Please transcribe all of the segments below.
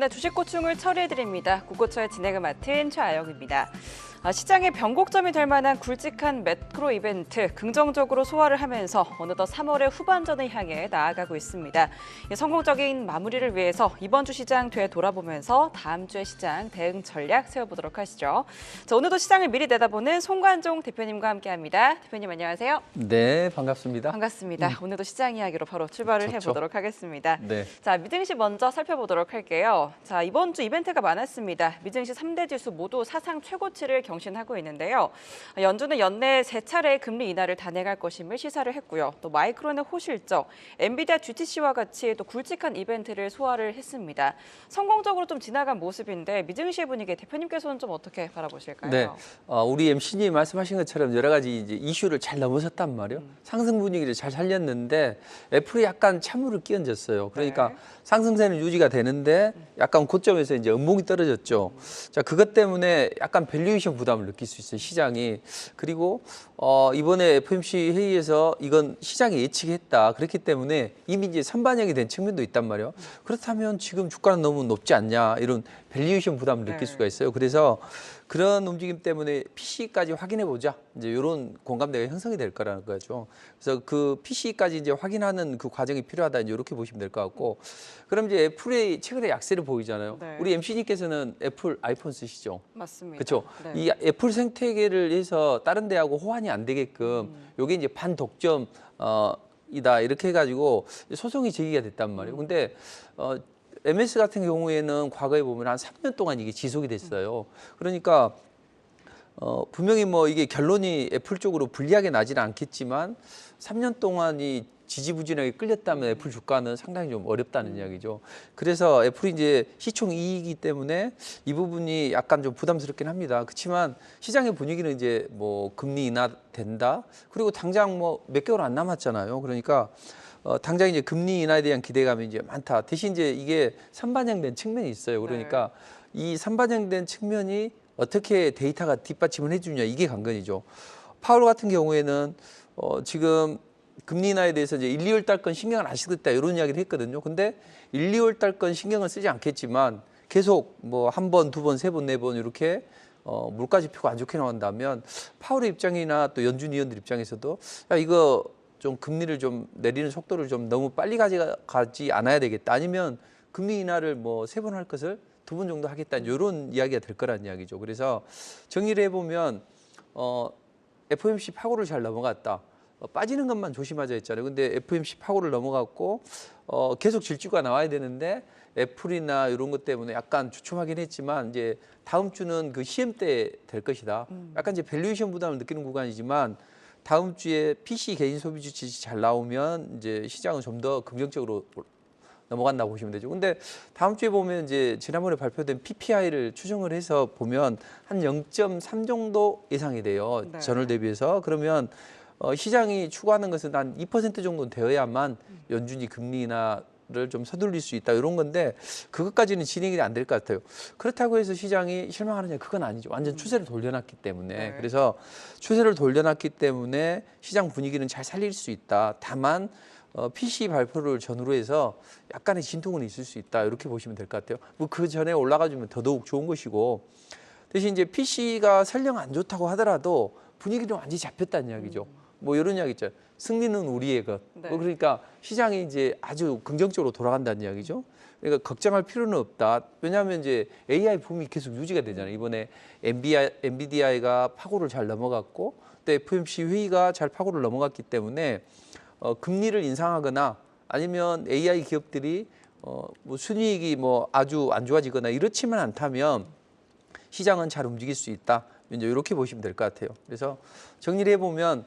오늘 주식 고충을 처리해드립니다. 국고처의 진행을 맡은 최아영입니다. 시장의 변곡점이 될 만한 굵직한 매크로 이벤트 긍정적으로 소화를 하면서 어느덧 3월의 후반전을 향해 나아가고 있습니다. 성공적인 마무리를 위해서 이번 주 시장 되돌아보면서 다음 주의 시장 대응 전략 세워보도록 하시죠. 자, 오늘도 시장을 미리 내다보는 송관종 대표님과 함께합니다. 대표님 안녕하세요. 네, 반갑습니다. 반갑습니다. 오늘도 시장 이야기로 바로 출발을 좋죠. 해보도록 하겠습니다. 네. 자, 미증시 먼저 살펴보도록 할게요. 자, 이번 주 이벤트가 많았습니다. 미증시 3대 지수 모두 사상 최고치를 경신하고 있는데요. 연준은 연내 3차례 금리 인하를 단행할 것임을 시사를 했고요. 또 마이크론의 호실적, 엔비디아 GTC와 같이 또 굵직한 이벤트를 소화를 했습니다. 성공적으로 좀 지나간 모습인데 미증시의 분위기 대표님께서는 좀 어떻게 바라보실까요? 네, 우리 MC님 말씀하신 것처럼 여러 가지 이제 이슈를 잘 넘어섰단 말이에요. 상승 분위기를 잘 살렸는데 애플이 약간 찬물을 끼얹었어요. 그러니까 네. 상승세는 유지가 되는데 약간 고점에서 이제 음봉이 떨어졌죠. 자, 그것 때문에 약간 밸류에이션 부담을 느낄 수 있어요, 시장이. 그리고 이번에 FOMC 회의에서 이건 시장이 예측했다. 그렇기 때문에 이미 이제 선반영이 된 측면도 있단 말이에요. 그렇다면 지금 주가는 너무 높지 않냐 이런 밸류에이션 부담을 느낄 수가 있어요. 그래서 그런 움직임 때문에 PC까지 확인해 보자. 이제 이런 공감대가 형성이 될 거라는 거죠. 그래서 그 PC까지 이제 확인하는 그 과정이 필요하다. 이제 이렇게 보시면 될 것 같고. 그럼 이제 애플의 최근에 약세를 보이잖아요. 네. 우리 MC님께서는 애플 아이폰 쓰시죠? 맞습니다. 그렇죠. 네. 이 애플 생태계를 해서 다른 데하고 호환이 안 되게끔 요게 이제 반독점 이다 이렇게 해가지고 소송이 제기가 됐단 말이에요. 근데 MS 같은 경우에는 과거에 보면 한 3년 동안 이게 지속이 됐어요. 그러니까 분명히 뭐 이게 결론이 애플 쪽으로 불리하게 나지는 않겠지만 3년 동안이 지지부진하게 끌렸다면 애플 주가는 상당히 좀 어렵다는 이야기죠. 그래서 애플이 이제 시총 이익이기 때문에 이 부분이 약간 좀 부담스럽긴 합니다. 그렇지만 시장의 분위기는 이제 뭐 금리 인하 된다. 그리고 당장 뭐 몇 개월 안 남았잖아요. 그러니까 당장 이제 금리 인하에 대한 기대감이 이제 많다. 대신 이제 이게 선반영된 측면이 있어요. 그러니까 이 선반영된 측면이 어떻게 데이터가 뒷받침을 해주냐 이게 관건이죠. 파월 같은 경우에는 지금 금리 인하에 대해서 이제 1, 2월 달 건 신경을 안 쓰겠다 이런 이야기를 했거든요. 근데 1, 2월 달 건 신경을 쓰지 않겠지만 계속 뭐 한 번, 두 번, 세 번, 네 번 이렇게 물가 지표가 안 좋게 나온다면 파월의 입장이나 또 연준 위원들 입장에서도 야 이거 좀 금리를 좀 내리는 속도를 좀 너무 빨리 가지 않아야 되겠다. 아니면 금리 인하를 뭐 3번 할 것을 2번 정도 하겠다. 이런 이야기가 될 거란 이야기죠. 그래서 정리를 해보면 FOMC 파고를 잘 넘어갔다. 빠지는 것만 조심하자 했잖아요. 근데 FOMC 파고를 넘어갔고 계속 질주가 나와야 되는데 애플이나 이런 것 때문에 약간 주춤하긴 했지만 이제 다음 주는 그 시험 때 될 것이다. 약간 이제 밸류에이션 부담을 느끼는 구간이지만 다음 주에 PC 개인 소비주 지수 잘 나오면 이제 시장은 좀 더 긍정적으로 넘어간다고 보시면 되죠. 근데 다음 주에 보면 이제 지난번에 발표된 PPI를 추정을 해서 보면 한 0.3 정도 예상이 돼요. 네. 전월 대비해서. 그러면 시장이 추구하는 것은 한 2% 정도는 되어야만 연준이 금리 인하를 좀 서둘릴 수 있다 이런 건데 그것까지는 진행이 안 될 것 같아요. 그렇다고 해서 시장이 실망하느냐 그건 아니죠. 완전 추세를 돌려놨기 때문에. 네. 그래서 추세를 돌려놨기 때문에 시장 분위기는 잘 살릴 수 있다. 다만 PC 발표를 전후로 해서 약간의 진통은 있을 수 있다. 이렇게 보시면 될 것 같아요. 뭐 그 전에 올라가주면 더더욱 좋은 것이고 대신 이제 PC가 설령 안 좋다고 하더라도 분위기는 완전히 잡혔다는 이야기죠. 뭐 이런 이야기 있죠. 승리는 우리의 것. 네. 그러니까 시장이 이제 아주 긍정적으로 돌아간다는 이야기죠. 그러니까 걱정할 필요는 없다. 왜냐하면 이제 AI 붐이 계속 유지가 되잖아요. 이번에 엔비디아가 파고를 잘 넘어갔고 또 FOMC 회의가 잘 파고를 넘어갔기 때문에 금리를 인상하거나 아니면 AI 기업들이 뭐 순이익이 뭐 아주 안 좋아지거나 이렇지만 않다면 시장은 잘 움직일 수 있다. 이제 이렇게 보시면 될 것 같아요. 그래서 정리를 해보면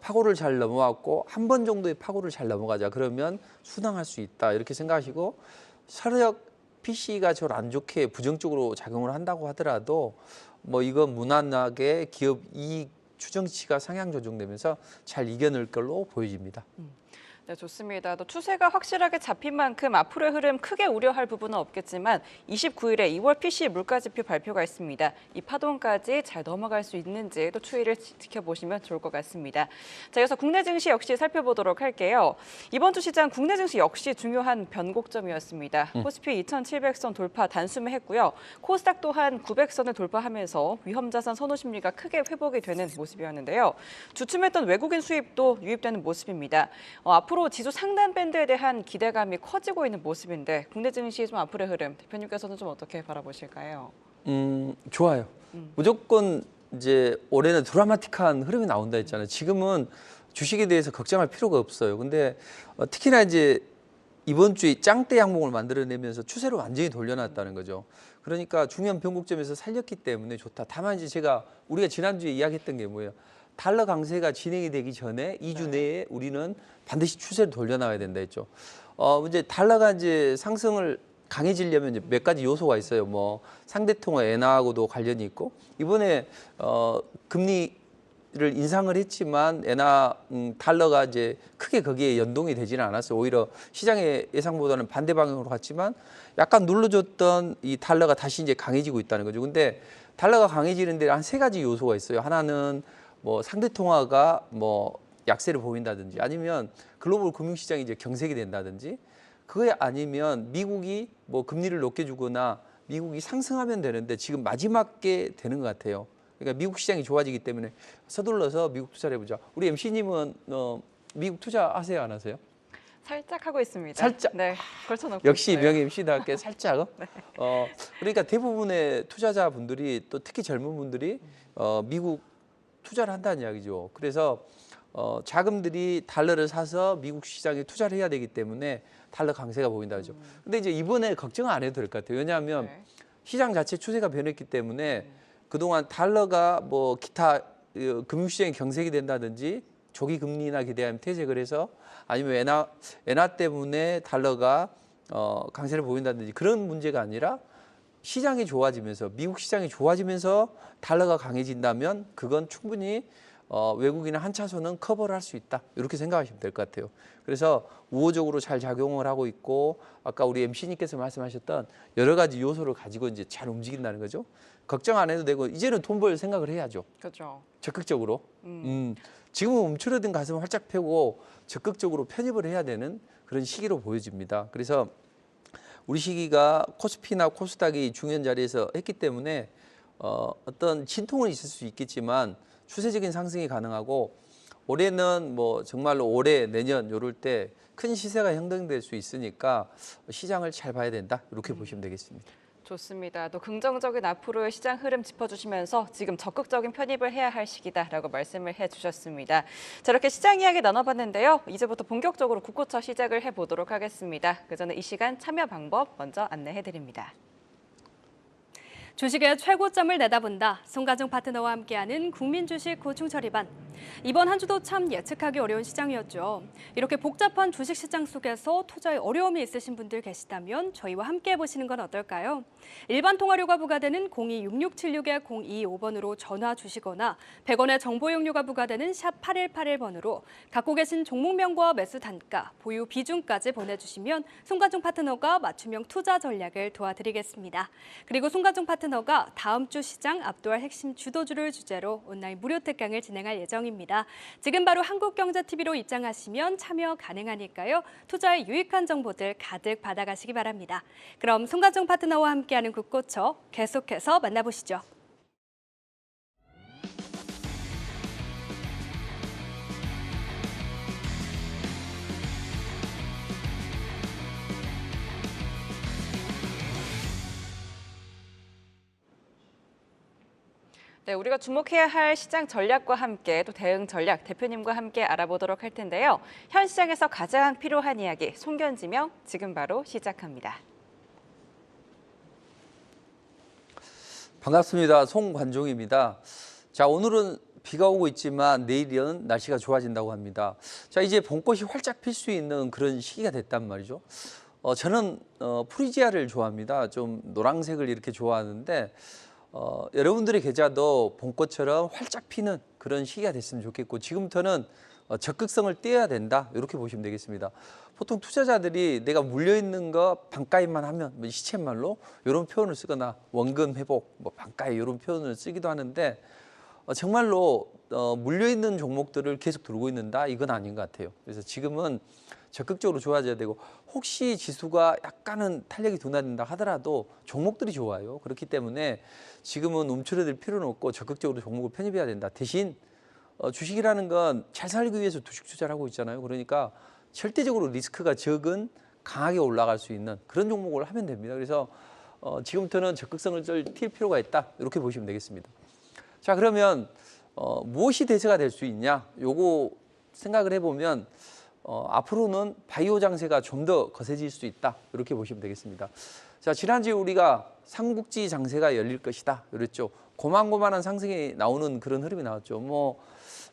파고를 잘 넘어왔고 한 번 정도의 파고를 잘 넘어가자. 그러면 순항할 수 있다. 이렇게 생각하시고 설령 PC가 절 안 좋게 부정적으로 작용을 한다고 하더라도 뭐 이건 무난하게 기업 이익 추정치가 상향 조정되면서 잘 이겨낼 걸로 보여집니다. 네, 좋습니다. 또 추세가 확실하게 잡힌 만큼 앞으로의 흐름 크게 우려할 부분은 없겠지만 29일에 2월 PCE 물가지표 발표가 있습니다. 이 파동까지 잘 넘어갈 수 있는지 또 추이를 지켜보시면 좋을 것 같습니다. 자, 이어서 국내 증시 역시 살펴보도록 할게요. 이번 주 시장 국내 증시 역시 중요한 변곡점이었습니다. 코스피 2,700선 돌파 단숨에 했고요. 코스닥 또한 900선을 돌파하면서 위험자산 선호 심리가 크게 회복이 되는 모습이었는데요. 주춤했던 외국인 수입도 유입되는 모습입니다. 앞으로 지수 상단 밴드에 대한 기대감이 커지고 있는 모습인데 국내 증시 좀 앞으로의 흐름 대표님께서는 좀 어떻게 바라보실까요? 좋아요. 무조건 이제 올해는 드라마틱한 흐름이 나온다 했잖아요. 지금은 주식에 대해서 걱정할 필요가 없어요. 근데 특히나 이제 이번 주에 짱대 항목을 만들어내면서 추세를 완전히 돌려놨다는 거죠. 그러니까 중요한 변곡점에서 살렸기 때문에 좋다. 다만 이제 우리가 지난주에 이야기했던 게 뭐예요? 달러 강세가 진행이 되기 전에 2주 내에 우리는 반드시 추세를 돌려놔야 된다 했죠. 이제 달러가 이제 상승을 강해지려면 이제 몇 가지 요소가 있어요. 뭐 상대통화 엔화하고도 관련이 있고 이번에 금리를 인상을 했지만 엔화 달러가 이제 크게 거기에 연동이 되지는 않았어요. 오히려 시장의 예상보다는 반대 방향으로 갔지만 약간 눌러줬던 이 달러가 다시 이제 강해지고 있다는 거죠. 근데 달러가 강해지는데 한 세 가지 요소가 있어요. 하나는 뭐 상대 통화가 뭐 약세를 보인다든지 아니면 글로벌 금융시장이 이제 경색이 된다든지 그게 아니면 미국이 뭐 금리를 높게 주거나 미국이 상승하면 되는데 지금 마지막 게 되는 것 같아요. 그러니까 미국 시장이 좋아지기 때문에 서둘러서 미국 투자를 해보자. 우리 MC님은 미국 투자하세요, 안 하세요? 살짝 하고 있습니다. 살짝. 네, 걸쳐놓고 역시 있어요. 명예 MC답게 살짝. 네. 그러니까 대부분의 투자자분들이 또 특히 젊은 분들이 미국 투자를 한다는 이야기죠. 그래서 자금들이 달러를 사서 미국 시장에 투자를 해야 되기 때문에 달러 강세가 보인다죠. 근데 이제 이번에 걱정 안 해도 될 것 같아요. 왜냐하면 네. 시장 자체 추세가 변했기 때문에 그동안 달러가 뭐 기타 금융시장이 경색이 된다든지 조기 금리나 기대하면 퇴색을 해서 아니면 엔화 때문에 달러가 강세를 보인다든지 그런 문제가 아니라 시장이 좋아지면서 미국 시장이 좋아지면서 달러가 강해진다면 그건 충분히 외국인의 한 차선은 커버를 할 수 있다. 이렇게 생각하시면 될 것 같아요. 그래서 우호적으로 잘 작용을 하고 있고 아까 우리 MC님께서 말씀하셨던 여러 가지 요소를 가지고 이제 잘 움직인다는 거죠. 걱정 안 해도 되고 이제는 돈 벌 생각을 해야죠. 그렇죠. 적극적으로. 지금은 움츠러든 가슴을 활짝 펴고 적극적으로 편입을 해야 되는 그런 시기로 보여집니다. 그래서 우리 시기가 코스피나 코스닥이 중요한 자리에서 했기 때문에 어떤 진통은 있을 수 있겠지만 추세적인 상승이 가능하고 올해는 뭐 정말로 올해 내년 요럴 때 큰 시세가 형성될 수 있으니까 시장을 잘 봐야 된다 이렇게 보시면 되겠습니다. 좋습니다. 또 긍정적인 앞으로의 시장 흐름 짚어주시면서 지금 적극적인 편입을 해야 할 시기다라고 말씀을 해주셨습니다. 자, 이렇게 시장 이야기 나눠봤는데요. 이제부터 본격적으로 국고차 시작을 해보도록 하겠습니다. 그 전에 이 시간 참여 방법 먼저 안내해드립니다. 주식의 최고점을 내다본다. 송가정 파트너와 함께하는 국민주식 고충처리반. 이번 한 주도 참 예측하기 어려운 시장이었죠. 이렇게 복잡한 주식 시장 속에서 투자에 어려움이 있으신 분들 계시다면 저희와 함께 해보시는 건 어떨까요? 일반 통화료가 부과되는 0266-0225번으로 전화 주시거나 100원의 정보 이용료가 부과되는 샵 8181번으로 갖고 계신 종목명과 매수 단가, 보유 비중까지 보내주시면 송가정 파트너가 맞춤형 투자 전략을 도와드리겠습니다. 그리고 송가정 파트너가 다음 주 시장 압도할 핵심 주도주를 주제로 온라인 무료 특강을 진행할 예정입니다. 지금 바로 한국경제TV로 입장하시면 참여 가능하니까요. 투자에 유익한 정보들 가득 받아가시기 바랍니다. 그럼 송가정 파트너와 함께하는 국고처 계속해서 만나보시죠. 네, 우리가 주목해야 할 시장 전략과 함께 또 대응 전략 대표님과 함께 알아보도록 할 텐데요. 현 시장에서 가장 필요한 이야기 송견지명 지금 바로 시작합니다. 반갑습니다. 송관종입니다. 자, 오늘은 비가 오고 있지만 내일은 날씨가 좋아진다고 합니다. 자, 이제 봄꽃이 활짝 필 수 있는 그런 시기가 됐단 말이죠. 저는 프리지아를 좋아합니다. 좀 노란색을 이렇게 좋아하는데 여러분들의 계좌도 봄꽃처럼 활짝 피는 그런 시기가 됐으면 좋겠고 지금부터는 적극성을 떼야 된다 이렇게 보시면 되겠습니다. 보통 투자자들이 내가 물려있는 거 반가입만 하면 뭐 시쳇말로 이런 표현을 쓰거나 원금 회복, 뭐 반가입 이런 표현을 쓰기도 하는데 정말로 물려있는 종목들을 계속 들고 있는다 이건 아닌 것 같아요. 그래서 지금은 적극적으로 좋아져야 되고 혹시 지수가 약간은 탄력이 둔화된다 하더라도 종목들이 좋아요. 그렇기 때문에 지금은 움츠러들 필요는 없고 적극적으로 종목을 편입해야 된다. 대신 주식이라는 건 잘 살기 위해서 주식 투자를 하고 있잖아요. 그러니까 절대적으로 리스크가 적은 강하게 올라갈 수 있는 그런 종목을 하면 됩니다. 그래서 지금부터는 적극성을 띌 필요가 있다. 이렇게 보시면 되겠습니다. 자, 그러면 무엇이 대세가 될 수 있냐? 요거 생각을 해보면 앞으로는 바이오 장세가 좀 더 거세질 수 있다. 이렇게 보시면 되겠습니다. 자, 지난주에 우리가 삼국지 장세가 열릴 것이다. 그랬죠. 고만고만한 상승이 나오는 그런 흐름이 나왔죠. 뭐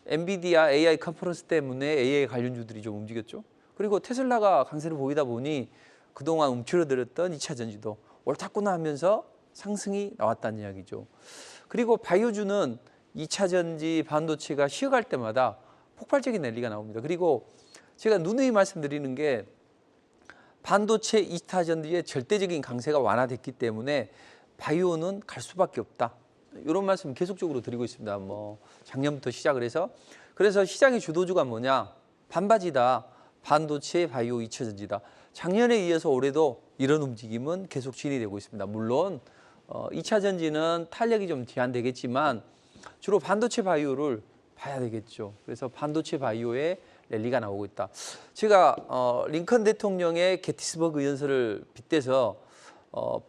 엔비디아 AI 컨퍼런스 때문에 AI 관련주들이 좀 움직였죠. 그리고 테슬라가 강세를 보이다 보니 그동안 움츠러들었던 2차 전지도 옳았구나 하면서 상승이 나왔다는 이야기죠. 그리고 바이오주는 2차 전지 반도체가 쉬어갈 때마다 폭발적인 랠리가 나옵니다. 그리고 제가 누누이 말씀드리는 게 반도체 2차 전지의 절대적인 강세가 완화됐기 때문에 바이오는 갈 수밖에 없다. 이런 말씀 계속적으로 드리고 있습니다. 뭐 작년부터 시작을 해서 그래서 시장의 주도주가 뭐냐? 반바지다. 반도체, 바이오, 2차 전지다. 작년에 이어서 올해도 이런 움직임은 계속 진행되고 있습니다. 물론 2차 전지는 탄력이 좀 제한되겠지만 주로 반도체 바이오를 봐야 되겠죠. 그래서 반도체 바이오에 랠리가 나오고 있다. 제가 링컨 대통령의 게티스버그 연설을 빗대서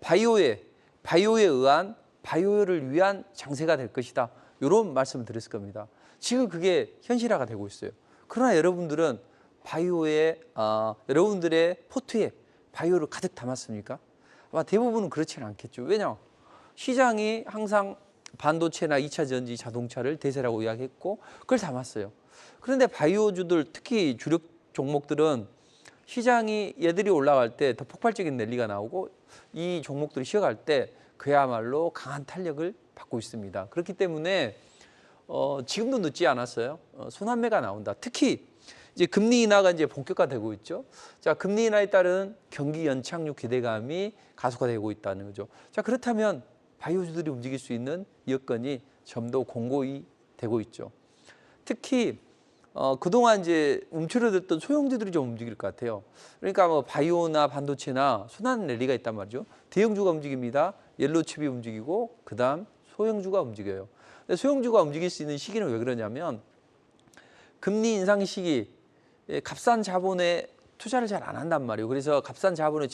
바이오에 의한 바이오를 위한 장세가 될 것이다. 이런 말씀을 드렸을 겁니다. 지금 그게 현실화가 되고 있어요. 그러나 여러분들은 바이오에 여러분들의 포트에 바이오를 가득 담았습니까? 아마 대부분은 그렇지는 않겠죠. 왜냐? 시장이 항상 반도체나 2차 전지 자동차를 대세라고 이야기했고 그걸 담았어요. 그런데 바이오주들 특히 주력 종목들은 시장이 얘들이 올라갈 때 더 폭발적인 랠리가 나오고 이 종목들이 쉬어갈 때 그야말로 강한 탄력을 받고 있습니다. 그렇기 때문에 지금도 늦지 않았어요. 순환매가 나온다. 특히 이제 금리 인하가 이제 본격화되고 있죠. 자, 금리 인하에 따른 경기 연착륙 기대감이 가속화되고 있다는 거죠. 자, 그렇다면 바이오주들이 움직일 수 있는 여건이 좀 더 공고히 되고 있죠. 특히 그동안 이제 움츠러들었던 소형주들이 좀 움직일 것 같아요. 그러니까 뭐 바이오나 반도체나 순환 랠리가 있단 말이죠. 대형주가 움직입니다. 옐로칩이 움직이고 그다음 소형주가 움직여요. 근데 소형주가 움직일 수 있는 시기는 왜 그러냐면 금리 인상 시기 값싼 자본에 투자를 잘 안 한단 말이에요. 그래서 값싼 자본의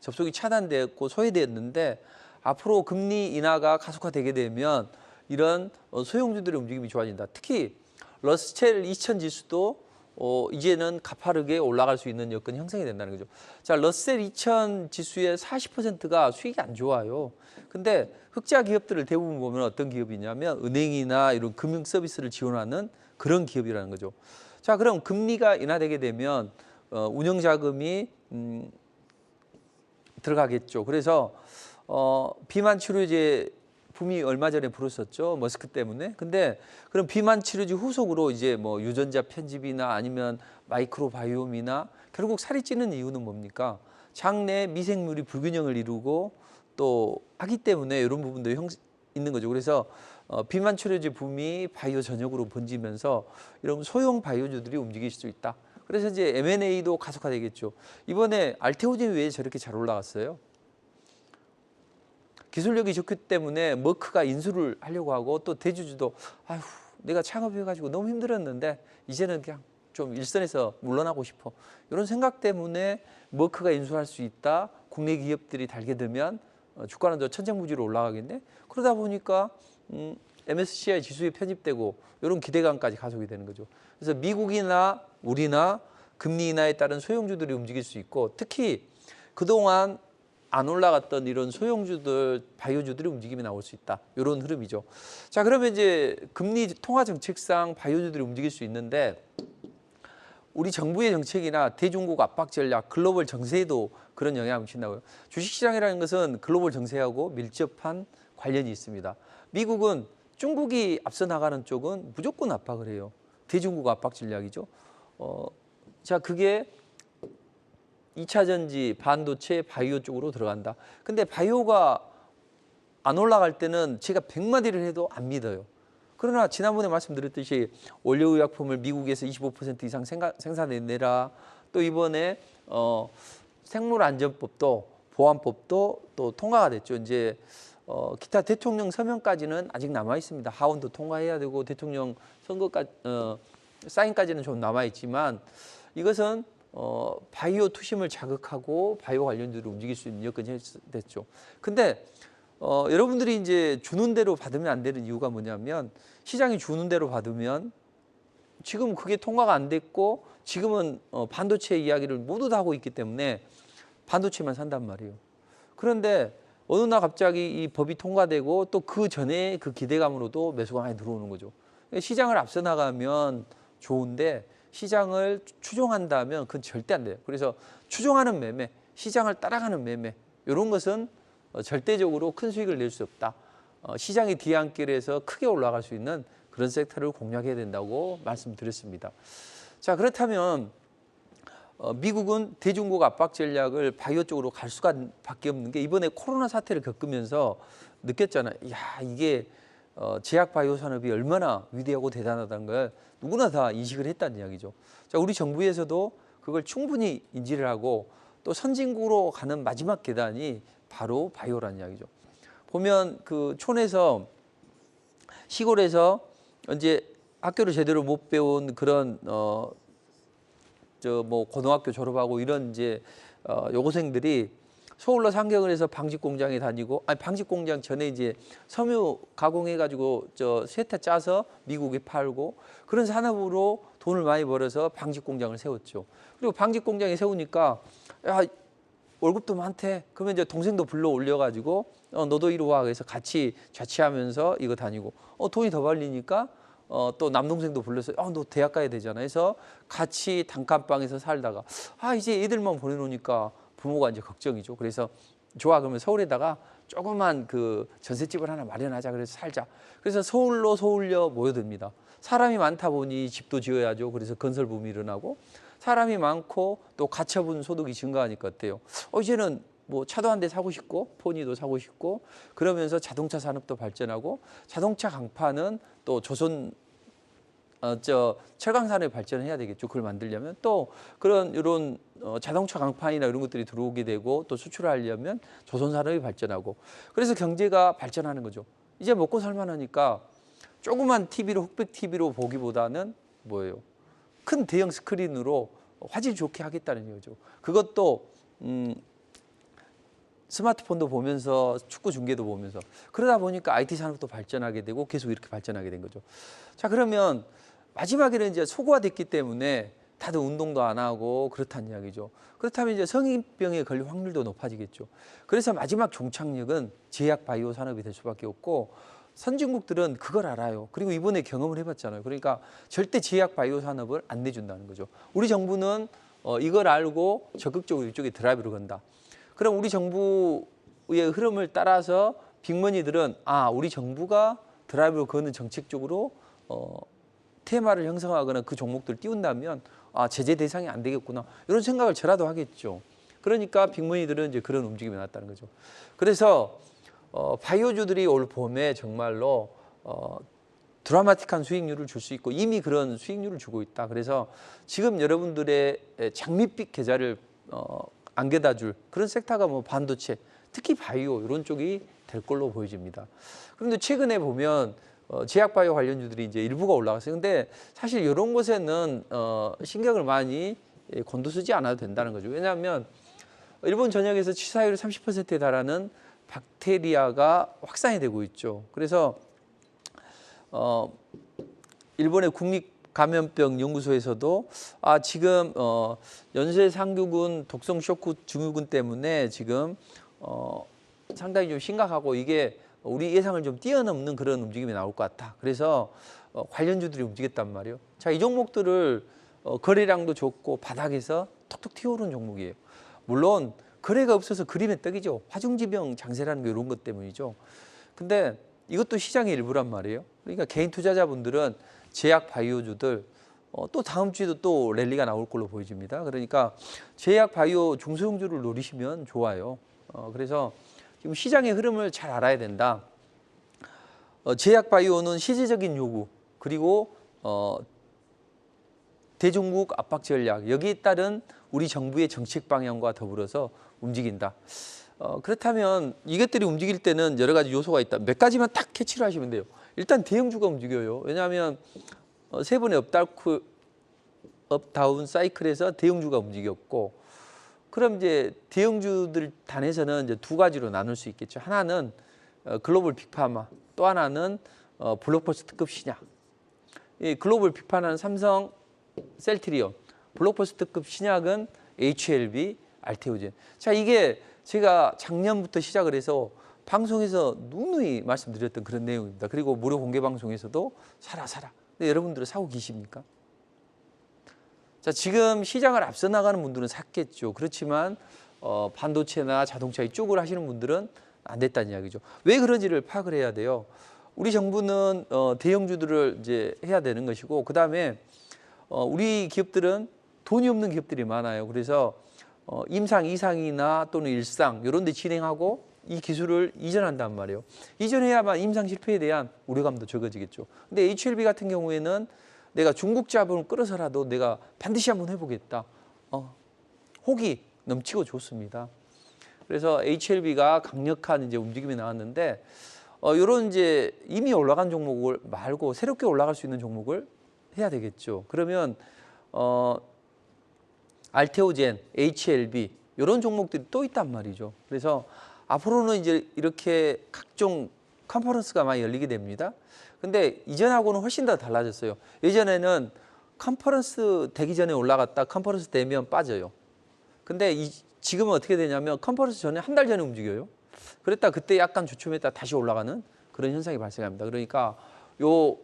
접속이 차단되었고 소외되었는데 앞으로 금리 인하가 가속화되게 되면 이런 소형주들의 움직임이 좋아진다. 특히 러셀 2000 지수도 이제는 가파르게 올라갈 수 있는 여건이 형성이 된다는 거죠. 자, 러셀 2000 지수의 40%가 수익이 안 좋아요. 근데 흑자 기업들을 대부분 보면 어떤 기업이냐면 은행이나 이런 금융 서비스를 지원하는 그런 기업이라는 거죠. 자, 그럼 금리가 인하되게 되면 운영 자금이 들어가겠죠. 그래서 비만 치료제 붐이 얼마 전에 불었었죠. 머스크 때문에. 근데 그럼 비만 치료제 후속으로 이제 뭐 유전자 편집이나 아니면 마이크로바이옴이나 결국 살이 찌는 이유는 뭡니까? 장내 미생물이 불균형을 이루고 또 하기 때문에 이런 부분도 있는 거죠. 그래서 비만 치료제 붐이 바이오 전역으로 번지면서 이런 소형 바이오주들이 움직일 수 있다. 그래서 이제 M&A도 가속화되겠죠. 이번에 알테오젠 왜 저렇게 잘 올라갔어요? 기술력이 좋기 때문에 머크가 인수를 하려고 하고 또 대주주도 아휴 내가 창업해가지고 너무 힘들었는데 이제는 그냥 좀 일선에서 물러나고 싶어. 이런 생각 때문에 머크가 인수할 수 있다. 국내 기업들이 달게 되면 주가는 더 천정부지로 올라가겠네. 그러다 보니까 MSCI 지수에 편입되고 이런 기대감까지 가속이 되는 거죠. 그래서 미국이나 우리나 금리 인하에 따른 소형주들이 움직일 수 있고 특히 그동안 안 올라갔던 이런 소형주들, 바이오주들의 움직임이 나올 수 있다. 이런 흐름이죠. 자, 그러면 이제 금리 통화 정책상 바이오주들이 움직일 수 있는데 우리 정부의 정책이나 대중국 압박 전략, 글로벌 정세에도 그런 영향을 미친다고요. 주식시장이라는 것은 글로벌 정세하고 밀접한 관련이 있습니다. 미국은 중국이 앞서 나가는 쪽은 무조건 압박을 해요. 대중국 압박 전략이죠. 자, 그게 2차 전지, 반도체, 바이오 쪽으로 들어간다. 근데 바이오가 안 올라갈 때는 제가 100마디를 해도 안 믿어요. 그러나 지난번에 말씀드렸듯이 원료의약품을 미국에서 25% 이상 생산해내라. 또 이번에 생물안전법도 보안법도 또 통과가 됐죠. 이제 기타 대통령 서명까지는 아직 남아 있습니다. 하원도 통과해야 되고 대통령 선거까지 사인까지는 좀 남아 있지만 이것은 바이오 투심을 자극하고 바이오 관련주를 움직일 수 있는 여건이 됐죠. 근데 여러분들이 이제 주는 대로 받으면 안 되는 이유가 뭐냐면 시장이 주는 대로 받으면 지금 그게 통과가 안 됐고 지금은 반도체 이야기를 모두 다 하고 있기 때문에 반도체만 산단 말이에요. 그런데 어느 날 갑자기 이 법이 통과되고 또 그 전에 그 기대감으로도 매수가 많이 들어오는 거죠. 시장을 앞서 나가면 좋은데 시장을 추종한다면 그건 절대 안 돼요. 그래서 추종하는 매매, 시장을 따라가는 매매 이런 것은 절대적으로 큰 수익을 낼 수 없다. 시장의 뒤안길에서 크게 올라갈 수 있는 그런 섹터를 공략해야 된다고 말씀드렸습니다. 자, 그렇다면 미국은 대중국 압박 전략을 바이오 쪽으로 갈 수밖에 없는 게 이번에 코로나 사태를 겪으면서 느꼈잖아요. 야, 이게 제약 바이오 산업이 얼마나 위대하고 대단하다는 걸 누구나 다 인식을 했다는 이야기죠. 자, 우리 정부에서도 그걸 충분히 인지를 하고 또 선진국으로 가는 마지막 계단이 바로 바이오라는 이야기죠. 보면 그 촌에서 시골에서 이제 학교를 제대로 못 배운 그런 뭐 고등학교 졸업하고 이런 이제 여고생들이 서울로 상경을 해서 방직 공장에 다니고 방직 공장 전에 이제 섬유 가공해 가지고 쇠퇴 짜서 미국에 팔고 그런 산업으로 돈을 많이 벌어서 방직 공장을 세웠죠. 그리고 방직 공장에 세우니까 야, 월급도 많대. 그러면 이제 동생도 불러 올려 가지고 너도 이리 와. 그래서 같이 자취하면서 이거 다니고 돈이 더 벌리니까 또 남동생도 불러서 너 대학 가야 되잖아. 해서 같이 단칸방에서 살다가 이제 애들만 보내놓으니까 부모가 이제 걱정이죠. 그래서 좋아, 그러면 서울에다가 조그만 그 전셋집을 하나 마련하자. 그래서 살자. 그래서 서울로 서울여 모여듭니다. 사람이 많다 보니 집도 지어야죠. 그래서 건설 붐이 일어나고 사람이 많고 또 가처분 소득이 증가하니까 어때요? 이제는 뭐 차도 한 대 사고 싶고 포니도 사고 싶고 그러면서 자동차 산업도 발전하고 자동차 강파는 또 조선 철강 산업이 발전해야 되겠죠. 그걸 만들려면 또 그런 이런 자동차 강판이나 이런 것들이 들어오게 되고 또 수출을 하려면 조선 산업이 발전하고 그래서 경제가 발전하는 거죠. 이제 먹고 살만하니까 조그만 TV로 흑백 TV로 보기보다는 뭐예요? 큰 대형 스크린으로 화질 좋게 하겠다는 거죠. 그것도 스마트폰도 보면서 축구 중계도 보면서 그러다 보니까 IT 산업도 발전하게 되고 계속 이렇게 발전하게 된 거죠. 자, 그러면 마지막에는 이제 소고화됐기 때문에 다들 운동도 안 하고 그렇다는 이야기죠. 그렇다면 이제 성인병에 걸릴 확률도 높아지겠죠. 그래서 마지막 종착역은 제약 바이오 산업이 될 수밖에 없고 선진국들은 그걸 알아요. 그리고 이번에 경험을 해봤잖아요. 그러니까 절대 제약 바이오 산업을 안 내준다는 거죠. 우리 정부는 이걸 알고 적극적으로 이쪽에 드라이브를 건다. 그럼 우리 정부의 흐름을 따라서 빅머니들은 우리 정부가 드라이브를 거는 정책적으로 테마를 형성하거나 그 종목들을 띄운다면 제재 대상이 안 되겠구나. 이런 생각을 저라도 하겠죠. 그러니까 빅머니들은 이제 그런 움직임이 나왔다는 거죠. 그래서 바이오주들이 올 봄에 정말로 드라마틱한 수익률을 줄 수 있고 이미 그런 수익률을 주고 있다. 그래서 지금 여러분들의 장밋빛 계좌를 안겨다 줄 그런 섹터가 뭐 반도체, 특히 바이오 이런 쪽이 될 걸로 보여집니다. 그런데 최근에 보면 제약 바이오 관련주들이 이제 일부가 올라갔어요. 근데 사실 이런 곳에는 신경을 많이 곤두쓰지 않아도 된다는 거죠. 왜냐하면 일본 전역에서 치사율이 30%에 달하는 박테리아가 확산이 되고 있죠. 그래서 일본의 국립감염병 연구소에서도 지금 연쇄상규군 독성 쇼크 증후군 때문에 지금 상당히 좀 심각하고 이게 우리 예상을 좀 뛰어넘는 그런 움직임이 나올 것 같다. 그래서 관련주들이 움직였단 말이에요. 자, 이 종목들을 거래량도 좋고 바닥에서 톡톡 튀어오른 종목이에요. 물론 거래가 없어서 그림의 떡이죠. 화중지병 장세라는 게 이런 것 때문이죠. 근데 이것도 시장의 일부란 말이에요. 그러니까 개인 투자자분들은 제약 바이오주들 또 다음 주에도 또 랠리가 나올 걸로 보여집니다. 그러니까 제약 바이오 중소형주를 노리시면 좋아요. 그래서 지금 시장의 흐름을 잘 알아야 된다. 제약 바이오는 시제적인 요구 그리고 대중국 압박 전략 여기에 따른 우리 정부의 정책 방향과 더불어서 움직인다. 그렇다면 이것들이 움직일 때는 여러 가지 요소가 있다. 몇 가지만 딱 캐치를 하시면 돼요. 일단 대형주가 움직여요. 왜냐하면 세 번의 업다운 사이클에서 대형주가 움직였고, 그럼 이제 대형주들 단에서는 이제 두 가지로 나눌 수 있겠죠. 하나는 글로벌 빅파마, 또 하나는 블록버스터급 신약. 이 글로벌 빅파마는 삼성, 셀트리온, 블록버스터급 신약은 HLB, 알테오젠. 자, 이게 제가 작년부터 시작을 해서 방송에서 누누이 말씀드렸던 그런 내용입니다. 그리고 무료 공개 방송에서도 사라. 근데 여러분들은 사고 계십니까? 자, 지금 시장을 앞서 나가는 분들은 샀겠죠. 그렇지만 반도체나 자동차 이쪽을 하시는 분들은 안 됐다는 이야기죠. 왜 그런지를 파악을 해야 돼요. 우리 정부는 대형주들을 이제 해야 되는 것이고, 그 다음에 우리 기업들은 돈이 없는 기업들이 많아요. 그래서 임상 2상이나 또는 1상 이런 데 진행하고 이 기술을 이전한단 말이에요. 이전해야만 임상 실패에 대한 우려감도 적어지겠죠. 근데 HLB 같은 경우에는 내가 중국 자본을 끌어서라도 내가 반드시 한번 해보겠다. 혹이 넘치고 좋습니다. 그래서 HLB가 강력한 이제 움직임이 나왔는데, 이런 이제 이미 올라간 종목을 말고 새롭게 올라갈 수 있는 종목을 해야 되겠죠. 그러면 알테오젠, HLB 이런 종목들이 또 있단 말이죠. 그래서 앞으로는 이제 이렇게 각종 컨퍼런스가 많이 열리게 됩니다. 근데 이전하고는 훨씬 더 달라졌어요. 예전에는 컨퍼런스 되기 전에 올라갔다 컨퍼런스 되면 빠져요. 근데 지금은 어떻게 되냐면 컨퍼런스 전에 한 달 전에 움직여요. 그랬다 그때 약간 주춤했다 다시 올라가는 그런 현상이 발생합니다. 그러니까 요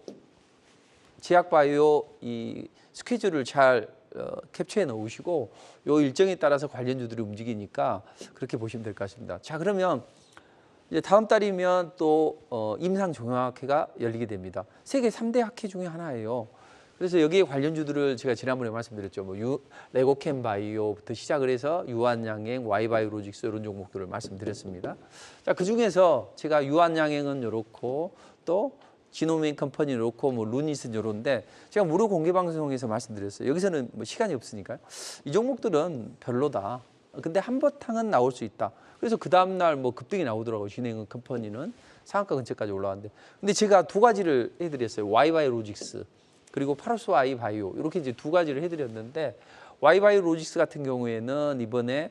제약바이오 이 스케줄을 잘 캡처해 놓으시고 요 일정에 따라서 관련주들이 움직이니까 그렇게 보시면 될 것 같습니다. 자, 그러면 이제 다음 달이면 또 임상종합학회가 열리게 됩니다. 세계 3대 학회 중에 하나예요. 그래서 여기에 관련주들을 제가 지난번에 말씀드렸죠. 뭐 레고캠 바이오부터 시작을 해서 유한양행, Y바이오로직스 이런 종목들을 말씀드렸습니다. 자, 그 중에서 제가 유한양행은 이렇고 또 지노메인 컴퍼니는 이렇고 뭐 루닛은 이런데 제가 무료 공개 방송에서 말씀드렸어요. 여기서는 뭐 시간이 없으니까요. 이 종목들은 별로다. 근데 한바탕은 나올 수 있다. 그래서 그 다음날 뭐 급등이 나오더라고요. 진행 컴퍼니는 상한가 근처까지 올라왔는데. 근데 제가 두 가지를 해드렸어요. Y바이오로직스 그리고 파로스 Y바이오 이렇게 이제 두 가지를 해드렸는데, Y바이오로직스 같은 경우에는 이번에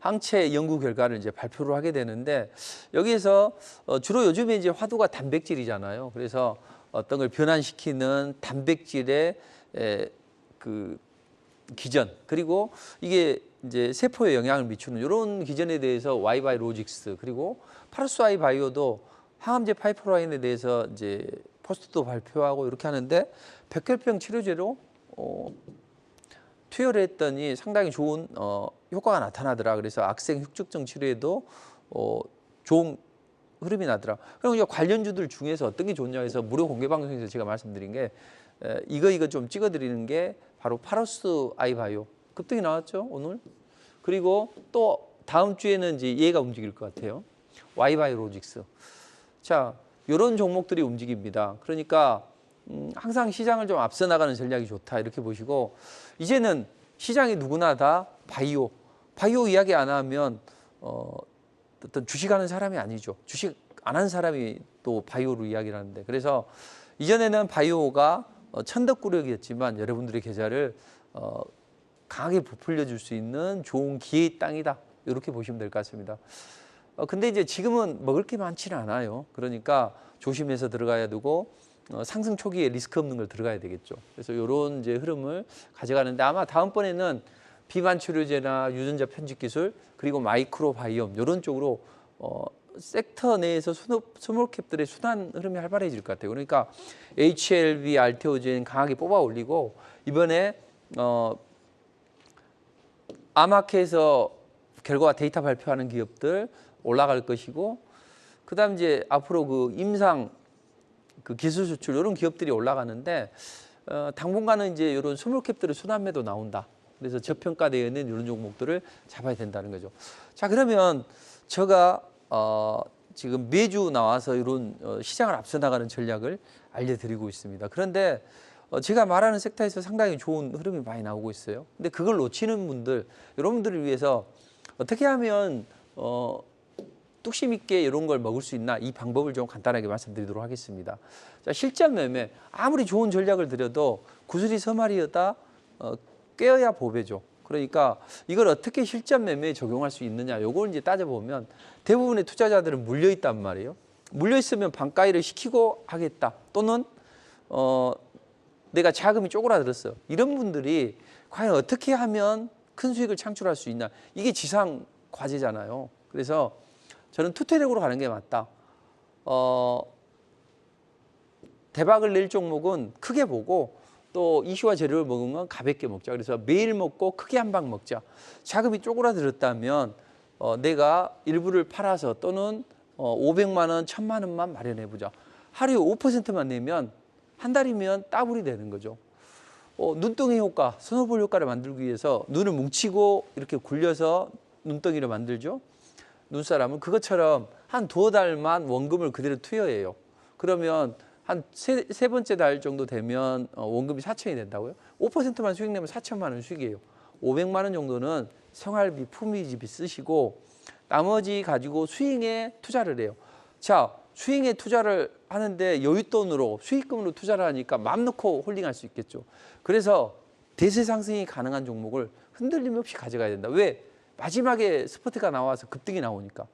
항체 연구 결과를 이제 발표를 하게 되는데, 여기에서 주로 요즘에 이제 화두가 단백질이잖아요. 그래서 어떤 걸 변환시키는 단백질의 그 기전, 그리고 이게 이제 세포에 영향을 미치는 이런 기전에 대해서 Y바이오로직스 그리고 파로스 Y바이오도 항암제 파이프라인에 대해서 이제 포스트도 발표하고 이렇게 하는데, 백혈병 치료제로 투여를 했더니 상당히 좋은 효과가 나타나더라. 그래서 악성 흉측증 치료에도 좋은 흐름이 나더라. 그럼 이제 관련주들 중에서 어떤 게 좋냐 해서 무료 공개 방송에서 제가 말씀드린 게 이거 좀 찍어드리는 게 바로 파로스 아이바이오 급등이 나왔죠 오늘. 그리고 또 다음 주에는 이제 얘가 움직일 것 같아요. Y바이오로직스. 자, 이런 종목들이 움직입니다. 그러니까 항상 시장을 좀 앞서 나가는 전략이 좋다 이렇게 보시고, 이제는 시장이 누구나 다 바이오 이야기 안 하면 어떤 주식하는 사람이 아니죠. 주식 안 하는 사람이 또 바이오로 이야기를 하는데, 그래서 이전에는 바이오가 천덕꾸러기였지만 여러분들의 계좌를 강하게 부풀려 줄 수 있는 좋은 기회의 땅이다 이렇게 보시면 될 것 같습니다. 근데 이제 지금은 먹을 게 많지는 않아요. 그러니까 조심해서 들어가야 되고 상승 초기에 리스크 없는 걸 들어가야 되겠죠. 그래서 이런 이제 흐름을 가져가는데, 아마 다음번에는 비만 치료제나 유전자 편집 기술 그리고 마이크로 바이옴 이런 쪽으로 섹터 내에서 스몰캡들의 순환 흐름이 활발해질 것 같아요. 그러니까 HLB, 알테오젠 강하게 뽑아 올리고, 이번에 아마케에서 결과 데이터 발표하는 기업들 올라갈 것이고, 그다음 이제 앞으로 그 임상 그 기술 수출 이런 기업들이 올라가는데, 당분간은 이제 이런 스몰캡들의 순환매도 나온다. 그래서 저평가되어 있는 이런 종목들을 잡아야 된다는 거죠. 자, 그러면 제가 지금 매주 나와서 이런 시장을 앞서 나가는 전략을 알려드리고 있습니다. 그런데 제가 말하는 섹터에서 상당히 좋은 흐름이 많이 나오고 있어요. 근데 그걸 놓치는 분들, 여러분들을 위해서 어떻게 하면 뚝심 있게 이런 걸 먹을 수 있나, 이 방법을 좀 간단하게 말씀드리도록 하겠습니다. 자, 실전 매매, 아무리 좋은 전략을 드려도 구슬이 서말이었다 꿰어야 보배죠. 그러니까 이걸 어떻게 실전 매매에 적용할 수 있느냐, 요걸 이제 따져보면 대부분의 투자자들은 물려 있단 말이에요. 물려 있으면 반가이를 시키고 하겠다, 또는 내가 자금이 쪼그라들었어, 이런 분들이 과연 어떻게 하면 큰 수익을 창출할 수 있나, 이게 지상 과제잖아요. 그래서 저는 투트랙으로 가는 게 맞다. 대박을 낼 종목은 크게 보고, 또 이슈와 재료를 먹은 건 가볍게 먹자. 그래서 매일 먹고 크게 한 방 먹자. 자금이 쪼그라들었다면 내가 일부를 팔아서, 또는 500만 원, 1000만 원만 마련해 보자. 하루에 5%만 내면 한 달이면 따블이 되는 거죠. 눈덩이 효과, 스노볼 효과를 만들기 위해서 눈을 뭉치고 이렇게 굴려서 눈덩이를 만들죠. 눈사람은 그것처럼 한 2달만 원금을 그대로 투여해요. 그러면 한 세 번째 달 정도 되면 원금이 4천이 된다고요? 5%만 수익 내면 4천만 원 수익이에요. 500만 원 정도는 생활비, 품위비 쓰시고 나머지 가지고 수익에 투자를 해요. 자, 수익에 투자를 하는데 여윳돈으로, 수익금으로 투자를 하니까 맘 놓고 홀딩할 수 있겠죠. 그래서 대세 상승이 가능한 종목을 흔들림 없이 가져가야 된다. 왜? 마지막에 스포트가 나와서 급등이 나오니까.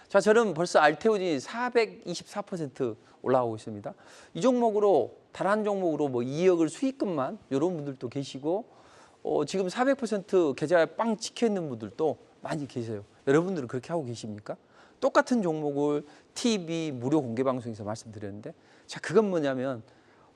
자, 저는 벌써 알테오진이 424% 올라가고 있습니다. 이 종목으로, 단 한 종목으로 뭐 2억을 수익금만, 이런 분들도 계시고, 지금 400% 계좌에 빵 찍혀 있는 분들도 많이 계세요. 여러분들은 그렇게 하고 계십니까? 똑같은 종목을 TV 무료 공개 방송에서 말씀드렸는데, 자, 그건 뭐냐면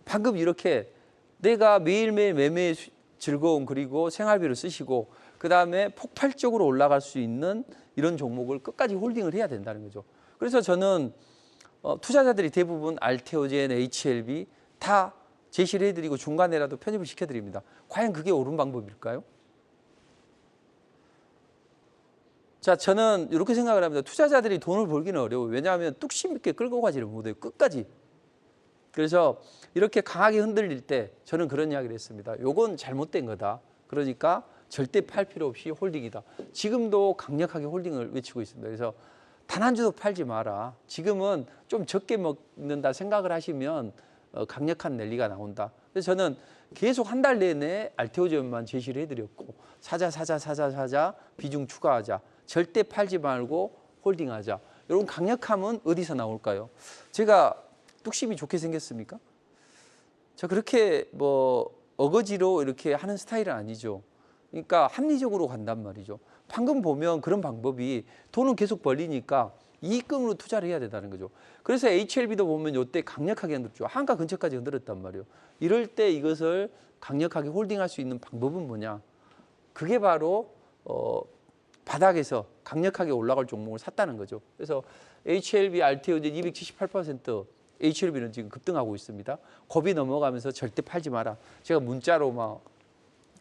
방금 이렇게 내가 매일매일 매매의 즐거움, 그리고 생활비를 쓰시고 그 다음에 폭발적으로 올라갈 수 있는 이런 종목을 끝까지 홀딩을 해야 된다는 거죠. 그래서 저는 투자자들이 대부분 알테오젠, HLB 다 제시를 해드리고 중간에라도 편입을 시켜드립니다. 과연 그게 옳은 방법일까요? 자, 저는 이렇게 생각을 합니다. 투자자들이 돈을 벌기는 어려워요. 왜냐하면 뚝심 있게 끌고 가지를 못해요. 끝까지. 그래서 이렇게 강하게 흔들릴 때 저는 그런 이야기를 했습니다. 요건 잘못된 거다. 그러니까 절대 팔 필요 없이 홀딩이다. 지금도 강력하게 홀딩을 외치고 있습니다. 그래서 단 한 주도 팔지 마라. 지금은 좀 적게 먹는다 생각을 하시면 강력한 랠리가 나온다. 그래서 저는 계속 한 달 내내 알테오젠만 제시를 해드렸고, 사자, 비중 추가하자. 절대 팔지 말고 홀딩하자. 이런 강력함은 어디서 나올까요? 제가 뚝심이 좋게 생겼습니까? 저 그렇게 뭐 어거지로 이렇게 하는 스타일은 아니죠. 그러니까 합리적으로 간단 말이죠. 방금 보면 그런 방법이 돈은 계속 벌리니까 이익금으로 투자를 해야 된다는 거죠. 그래서 HLB도 보면 이때 강력하게 흔들죠. 한가 근처까지 흔들었단 말이에요. 이럴 때 이것을 강력하게 홀딩할 수 있는 방법은 뭐냐? 그게 바로 바닥에서 강력하게 올라갈 종목을 샀다는 거죠. 그래서 HLB, 알테오젠 278%, HLB는 지금 급등하고 있습니다. 겁이 넘어가면서 절대 팔지 마라. 제가 문자로 막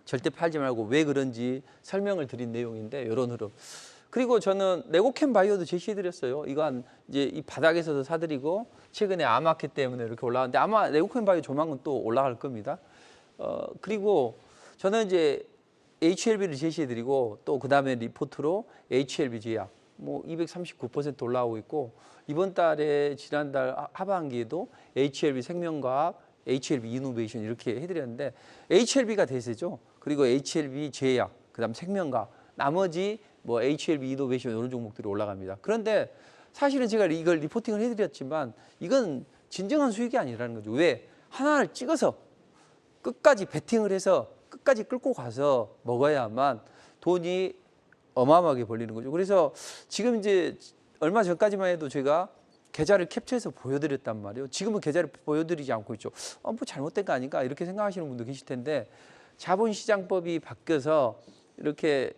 절대 팔지 말고 왜 그런지 설명을 드린 내용인데, 이런 흐름. 그리고 저는 레고캠 바이오도 제시해드렸어요. 이건 이제 이 바닥에서도 사드리고, 최근에 아마켓 때문에 이렇게 올라갔는데 아마 레고캠 바이오 조만간 또 올라갈 겁니다. 그리고 저는 이제 HLB를 제시해드리고, 또 그 다음에 리포트로 HLB 제약 뭐 239% 올라오고 있고, 이번 달에 지난달 하반기에도 HLB 생명과학, HLB 이노베이션 이렇게 해드렸는데, HLB가 대세죠. 그리고 HLB 제약, 그다음 생명과학, 나머지 뭐 HLB 이노베이션 이런 종목들이 올라갑니다. 그런데 사실은 제가 이걸 리포팅을 해드렸지만 이건 진정한 수익이 아니라는 거죠. 왜? 하나를 찍어서 끝까지 베팅을 해서 끝까지 끌고 가서 먹어야만 돈이 어마어마하게 벌리는 거죠. 그래서 지금 이제 얼마 전까지만 해도 제가 계좌를 캡처해서 보여드렸단 말이에요. 지금은 계좌를 보여드리지 않고 있죠. 뭐 잘못된 거 아닌가 이렇게 생각하시는 분도 계실 텐데, 자본시장법이 바뀌어서 이렇게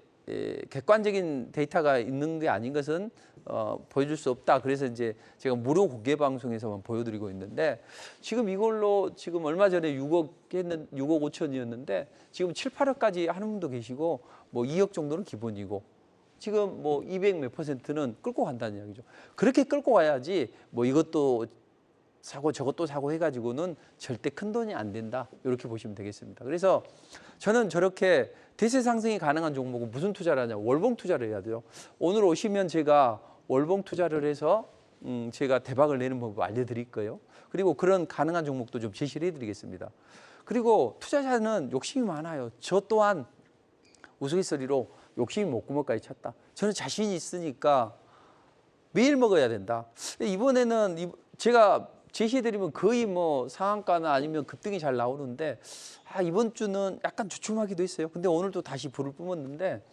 객관적인 데이터가 있는 게 아닌 것은 보여줄 수 없다. 그래서 이제 제가 무료 공개 방송에서만 보여드리고 있는데 지금 이걸로 지금 얼마 전에 6억 5천이었는데 지금 7, 8억까지 하는 분도 계시고 뭐 2억 정도는 기본이고 지금 뭐 200 몇 %는 끌고 간다는 이야기죠. 그렇게 끌고 가야지 뭐 이것도 사고 저것도 사고 해가지고는 절대 큰 돈이 안 된다. 이렇게 보시면 되겠습니다. 그래서 저는 저렇게 대세 상승이 가능한 종목은 무슨 투자를 하냐? 월봉 투자를 해야 돼요. 오늘 오시면 제가 월봉 투자를 해서 제가 대박을 내는 방법 알려드릴 거예요. 그리고 그런 가능한 종목도 좀 제시를 해드리겠습니다. 그리고 투자자는 욕심이 많아요. 저 또한 우스갯소리로 욕심이 목구멍까지 찼다. 저는 자신이 있으니까 매일 먹어야 된다. 이번에는 제가 제시해드리면 거의 뭐 상한가나 아니면 급등이 잘 나오는데 이번 주는 약간 주춤하기도 했어요. 근데 오늘도 다시 불을 뿜었는데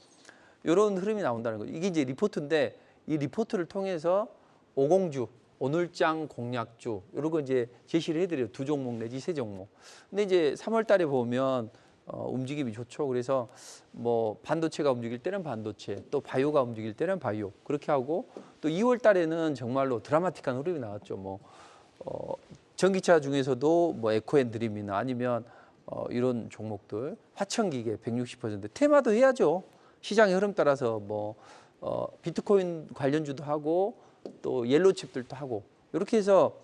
이런 흐름이 나온다는 거죠. 이게 이제 리포트인데 이 리포트를 통해서 오공주, 오늘장 공략주 이런 거 이제 제시를 해드려요. 2종목 내지 3종목. 근데 이제 3월 달에 보면 움직임이 좋죠. 그래서 뭐 반도체가 움직일 때는 반도체, 또 바이오가 움직일 때는 바이오 그렇게 하고 또 2월 달에는 정말로 드라마틱한 흐름이 나왔죠. 뭐 전기차 중에서도 뭐 에코앤드림이나 아니면 이런 종목들 화천기계 160% 테마도 해야죠. 시장의 흐름 따라서 뭐 비트코인 관련주도 하고 또 옐로칩들도 하고 이렇게 해서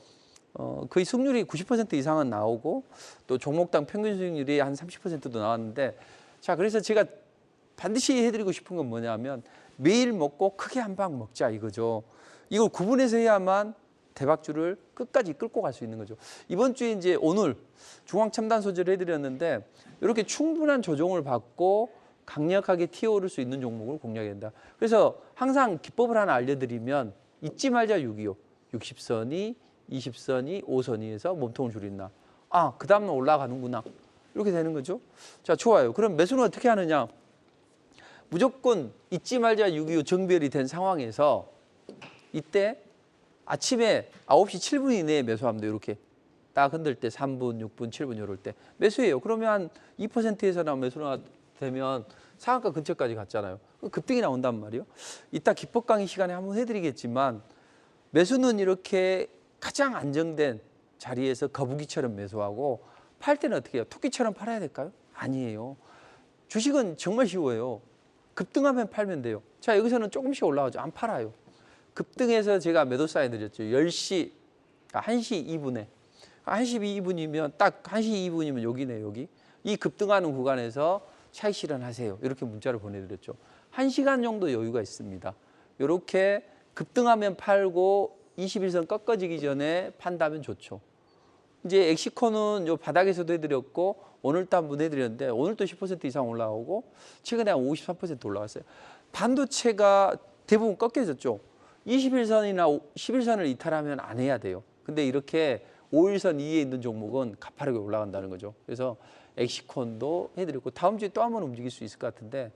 거의 수익률이 90% 이상은 나오고 또 종목당 평균 수익률이 한 30%도 나왔는데 자 그래서 제가 반드시 해드리고 싶은 건 뭐냐면 매일 먹고 크게 한 방 먹자 이거죠. 이걸 구분해서 해야만 대박주를 끝까지 끌고 갈 수 있는 거죠. 이번 주에 이제 오늘 중앙첨단 소재를 해드렸는데 이렇게 충분한 조정을 받고 강력하게 튀어오를 수 있는 종목을 공략해야 된다. 그래서 항상 기법을 하나 알려드리면 잊지 말자 625, 60선이 20선이 5선이에서 몸통을 줄인다. 그 다음은 올라가는구나. 이렇게 되는 거죠. 자, 좋아요. 그럼 매수는 어떻게 하느냐? 무조건 잊지 말자 625 정별이 된 상황에서 이때 아침에 9시 7분 이내에 매수하면 돼요. 이렇게 딱 흔들 때 3분, 6분, 7분 이럴 때 매수해요. 그러면 한 2%에서나 매수가 되면 상한가 근처까지 갔잖아요. 급등이 나온단 말이에요. 이따 기법 강의 시간에 한번 해드리겠지만 매수는 이렇게 가장 안정된 자리에서 거북이처럼 매수하고 팔 때는 어떻게 해요? 토끼처럼 팔아야 될까요? 아니에요. 주식은 정말 쉬워요. 급등하면 팔면 돼요. 자, 여기서는 조금씩 올라가죠. 안 팔아요. 급등해서 제가 매도 사인드렸죠. 1시 2분에 1시 2분이면 딱 1시 2분이면 여기네 여기. 이 급등하는 구간에서 차익 실현하세요. 이렇게 문자를 보내드렸죠. 1시간 정도 여유가 있습니다. 이렇게 급등하면 팔고 21선 꺾어지기 전에 판다면 좋죠. 이제 엑시코는 요 바닥에서도 해드렸고 오늘도 한번 해드렸는데 오늘도 10% 이상 올라오고 최근에 한 53% 올라갔어요. 반도체가 대부분 꺾여졌죠. 21선이나 11선을 이탈하면 안 해야 돼요. 근데 이렇게 5일선 이에 있는 종목은 가파르게 올라간다는 거죠. 그래서 엑시콘도 해드렸고 다음 주에 또 한번 움직일 수 있을 것 같은데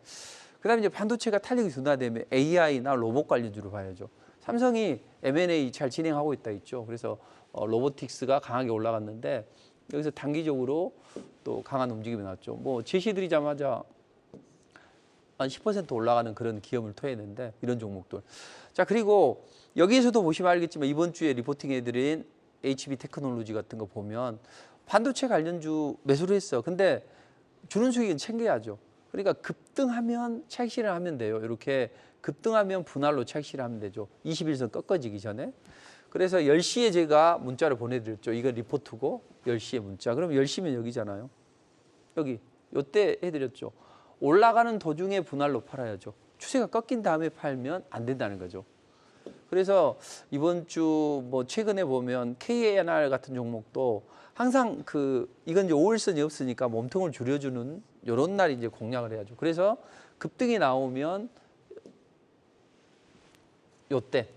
그다음에 이제 반도체가 탄력이 둔화되면 AI나 로봇 관련주로 봐야죠. 삼성이 M&A 잘 진행하고 있다 있죠. 그래서 로보틱스가 강하게 올라갔는데 여기서 단기적으로 또 강한 움직임이 나왔죠. 뭐 제시드리자마자 한 10% 올라가는 그런 기업을 토해냈는데 이런 종목들. 자 그리고 여기에서도 보시면 알겠지만 이번 주에 리포팅해드린 HB 테크놀로지 같은 거 보면 반도체 관련주 매수를 했어. 근데 주는 수익은 챙겨야죠. 그러니까 급등하면 차익 실현하면 돼요. 이렇게 급등하면 분할로 차익 실현하면 되죠. 21선 꺾어지기 전에. 그래서 10시에 제가 문자를 보내드렸죠. 이거 리포트고 10시에 문자. 그럼 10시면 여기잖아요. 여기. 요때 해드렸죠. 올라가는 도중에 분할로 팔아야죠. 추세가 꺾인 다음에 팔면 안 된다는 거죠. 그래서 이번 주 뭐 최근에 보면 KNR 같은 종목도 항상 이건 이제 5일선이 없으니까 몸통을 줄여주는 이런 날 이제 공략을 해야죠. 그래서 급등이 나오면 요때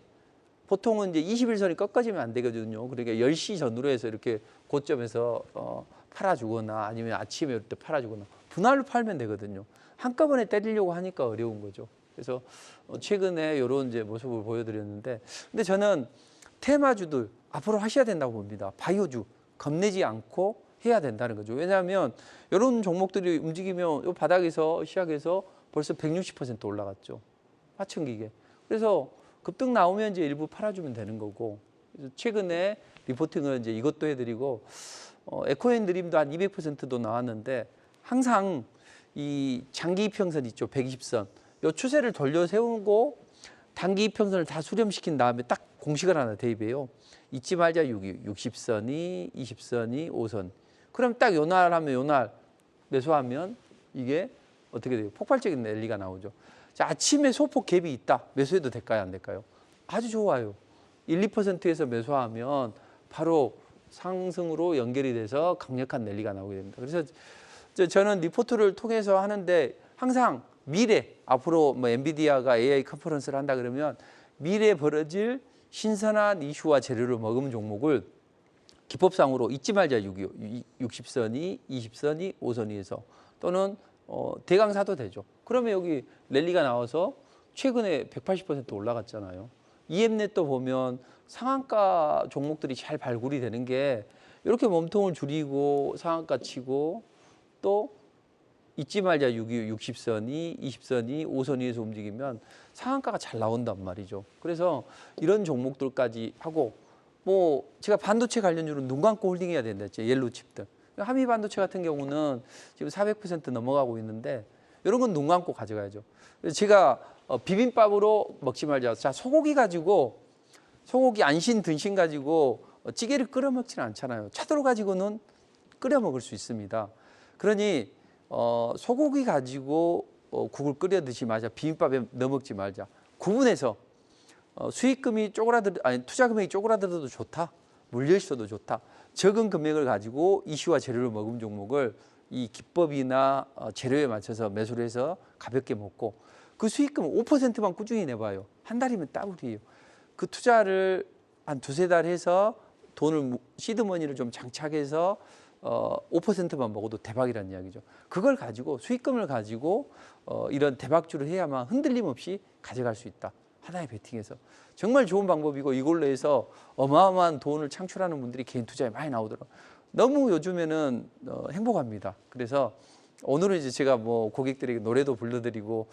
보통은 이제 21선이 꺾어지면 안 되거든요. 그러니까 10시 전후로 해서 이렇게 고점에서 팔아주거나 아니면 아침에 이럴 때 팔아주거나 분할로 팔면 되거든요. 한꺼번에 때리려고 하니까 어려운 거죠. 그래서 최근에 이런 이제 모습을 보여드렸는데, 근데 저는 테마주들 앞으로 하셔야 된다고 봅니다. 바이오주 겁내지 않고 해야 된다는 거죠. 왜냐하면 이런 종목들이 움직이면 이 바닥에서 시작해서 벌써 160% 올라갔죠. 하청기계. 그래서 급등 나오면 이제 일부 팔아주면 되는 거고. 그래서 최근에 리포팅을 이제 이것도 해드리고 에코앤 드림도 한 200%도 나왔는데 항상 이 장기 이평선 있죠. 120선. 이 추세를 돌려 세우고 단기 이평선을 다 수렴시킨 다음에 딱 공식을 하나 대입해요. 잊지 말자 60선이, 20선이, 5선. 그럼 딱 요날 하면 요날 매수하면 이게 어떻게 돼요? 폭발적인 랠리가 나오죠. 자, 아침에 소폭 갭이 있다. 매수해도 될까요? 안 될까요? 아주 좋아요. 1, 2%에서 매수하면 바로 상승으로 연결이 돼서 강력한 랠리가 나오게 됩니다. 그래서 저는 리포트를 통해서 하는데 항상 미래, 앞으로 뭐 엔비디아가 AI 컨퍼런스를 한다 그러면 미래에 벌어질 신선한 이슈와 재료를 머금은 종목을 기법상으로 잊지 말자 60선이, 20선이, 5선이에서 또는 대강 사도 되죠. 그러면 여기 랠리가 나와서 최근에 180% 올라갔잖아요. EM넷도 보면 상한가 종목들이 잘 발굴이 되는 게 이렇게 몸통을 줄이고 상한가 치고 또 잊지 말자 60선이, 20선이, 5선위에서 움직이면 상한가가 잘 나온단 말이죠. 그래서 이런 종목들까지 하고 뭐 제가 반도체 관련주는 눈 감고 홀딩해야 된다 했죠. 옐로칩들. 한미 반도체 같은 경우는 지금 400% 넘어가고 있는데 이런 건 눈 감고 가져가야죠. 그래서 제가 비빔밥으로 먹지 말자. 자, 소고기 가지고 소고기 안신 등심 가지고 찌개를 끓여 먹지는 않잖아요. 차돌 가지고는 끓여 먹을 수 있습니다. 그러니 소고기 가지고 국을 끓여 드시지 말자. 비빔밥에 넣어 먹지 말자. 구분해서 수익금이 투자 금액이 쪼그라들어도 좋다. 물려 있어도 좋다. 적은 금액을 가지고 이슈와 재료를 먹은 종목을 이 기법이나 재료에 맞춰서 매수를 해서 가볍게 먹고 그 수익금은 5%만 꾸준히 내봐요. 한 달이면 따블이에요. 그 투자를 한 두세 달 해서 돈을 시드머니를 좀 장착해서 5%만 먹어도 대박이라는 이야기죠. 그걸 가지고 수익금을 가지고 이런 대박주를 해야만 흔들림 없이 가져갈 수 있다. 하나의 베팅에서 정말 좋은 방법이고 이걸로 해서 어마어마한 돈을 창출하는 분들이 개인 투자에 많이 나오더라고요. 너무 요즘에는 행복합니다. 그래서 오늘은 이제 제가 뭐 고객들에게 노래도 불러드리고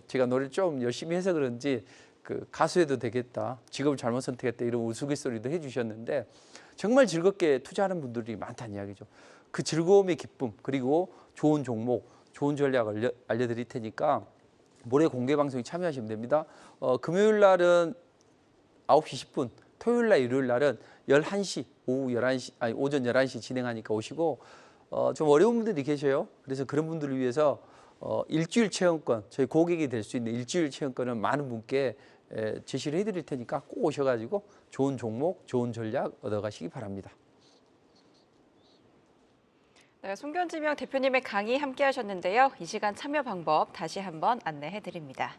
제가 노래를 좀 열심히 해서 그런지 그 가수해도 되겠다, 직업을 잘못 선택했다 이런 우스갯소리도 해주셨는데 정말 즐겁게 투자하는 분들이 많다는 이야기죠. 그 즐거움의 기쁨 그리고 좋은 종목, 좋은 전략을 알려드릴 테니까 모레 공개 방송에 참여하시면 됩니다. 금요일 날은 9시 10분, 토요일 날, 일요일 날은 11시, 오전 11시 진행하니까 오시고 좀 어려운 분들이 계셔요. 그래서 그런 분들을 위해서 일주일 체험권, 저희 고객이 될 수 있는 일주일 체험권은 많은 분께 제시를 해드릴 테니까 꼭 오셔가지고 좋은 종목, 좋은 전략 얻어가시기 바랍니다. 네, 송견지명 대표님의 강의 함께 하셨는데요. 이 시간 참여 방법 다시 한번 안내해 드립니다.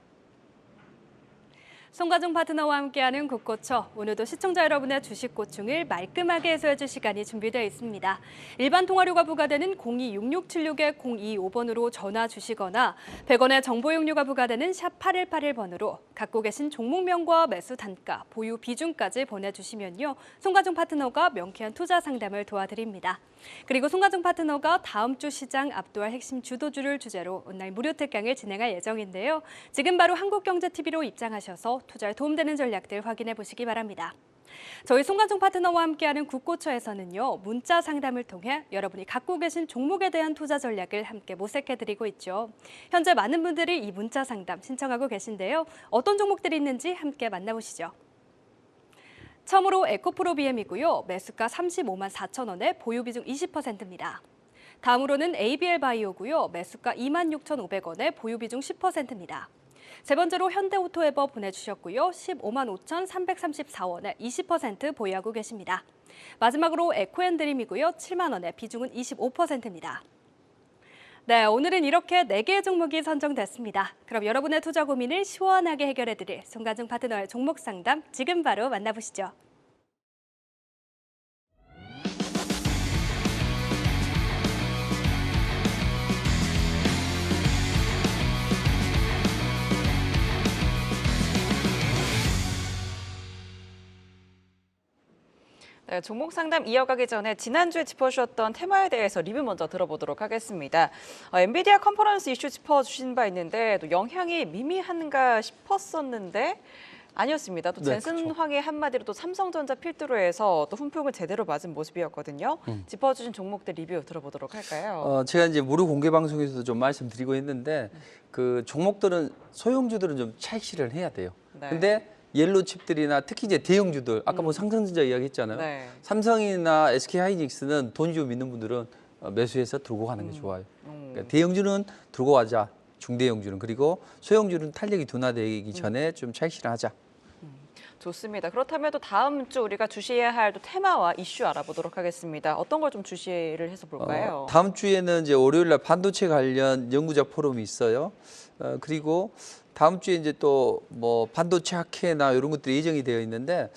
송가중 파트너와 함께하는 국고처, 오늘도 시청자 여러분의 주식 고충을 말끔하게 해소해줄 시간이 준비되어 있습니다. 일반 통화료가 부과되는 026676-025번으로 전화 주시거나 100원의 정보 이용료가 부과되는 샵 8181번으로 갖고 계신 종목명과 매수 단가, 보유 비중까지 보내주시면요. 송가중 파트너가 명쾌한 투자 상담을 도와드립니다. 그리고 송가중 파트너가 다음 주 시장 압도할 핵심 주도주를 주제로 온라인 무료 특강을 진행할 예정인데요. 지금 바로 한국경제TV로 입장하셔서 투자에 도움되는 전략들 확인해 보시기 바랍니다. 저희 송가중 파트너와 함께하는 국고처에서는요, 문자 상담을 통해 여러분이 갖고 계신 종목에 대한 투자 전략을 함께 모색해드리고 있죠. 현재 많은 분들이 이 문자 상담 신청하고 계신데요. 어떤 종목들이 있는지 함께 만나보시죠. 처음으로 에코프로 BM이고요. 매수가 35만 4천 원에 보유 비중 20%입니다. 다음으로는 ABL 바이오고요. 매수가 26,500원에 보유 비중 10%입니다. 세 번째로 현대오토에버 보내주셨고요. 15만 5,334원에 20% 보유하고 계십니다. 마지막으로 에코앤드림이고요. 7만 원에 비중은 25%입니다. 네, 오늘은 이렇게 4개의 종목이 선정됐습니다. 그럼 여러분의 투자 고민을 시원하게 해결해드릴 송가중 파트너의 종목 상담 지금 바로 만나보시죠. 네, 네, 종목 상담 이어가기 전에 지난주에 짚어주셨던 테마에 대해서 리뷰 먼저 들어보도록 하겠습니다. 엔비디아 컨퍼런스 이슈 짚어주신 바 있는데 또 영향이 미미한가 싶었었는데 아니었습니다. 또 네, 젠슨 그렇죠. 황의 한마디로 또 삼성전자 필두로 해서 또 훈풍을 제대로 맞은 모습이었거든요. 짚어주신 종목들 리뷰 들어보도록 할까요? 제가 이제 무료 공개 방송에서도 좀 말씀드리고 했는데 그 종목들은 소형주들은 좀 차익 실현을 해야 돼요. 네. 근데 옐로 칩들이나 특히 이제 대형주들 아까 뭐 삼성전자 이야기했잖아요. 네. 삼성이나 SK하이닉스는 돈이 좀 있는 분들은 매수해서 들고 가는 게 좋아요. 그러니까 대형주는 들고 가자. 중대형주는 그리고 소형주는 탄력이 둔화되기 전에 좀 차익 실현하자. 좋습니다. 그렇다면 또 다음 주 우리가 주시해야 할 또 테마와 이슈 알아보도록 하겠습니다. 어떤 걸 좀 주시를 해서 볼까요? 다음 주에는 이제 월요일 날 반도체 관련 연구자 포럼이 있어요. 그리고 다음 주에 이제 또 뭐 반도체 학회나 이런 것들이 예정이 되어 있는데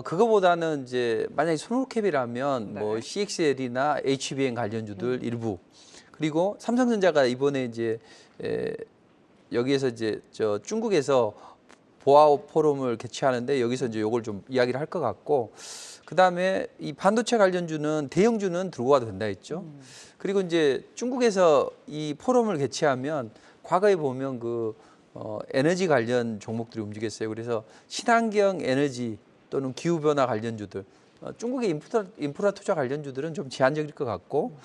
그거보다는 이제 만약에 스몰캡이라면 네. 뭐 CXL이나 HBM 관련주들 일부 그리고 삼성전자가 이번에 이제 여기에서 이제 저 중국에서 보아 포럼을 개최하는데 여기서 이제 요걸 좀 이야기를 할 것 같고 그다음에 이 반도체 관련주는 대형주는 들고 가도 된다 했죠. 그리고 이제 중국에서 이 포럼을 개최하면 과거에 보면 그 에너지 관련 종목들이 움직였어요. 그래서 친환경 에너지 또는 기후 변화 관련주들 중국의 인프라 투자 관련주들은 좀 제한적일 것 같고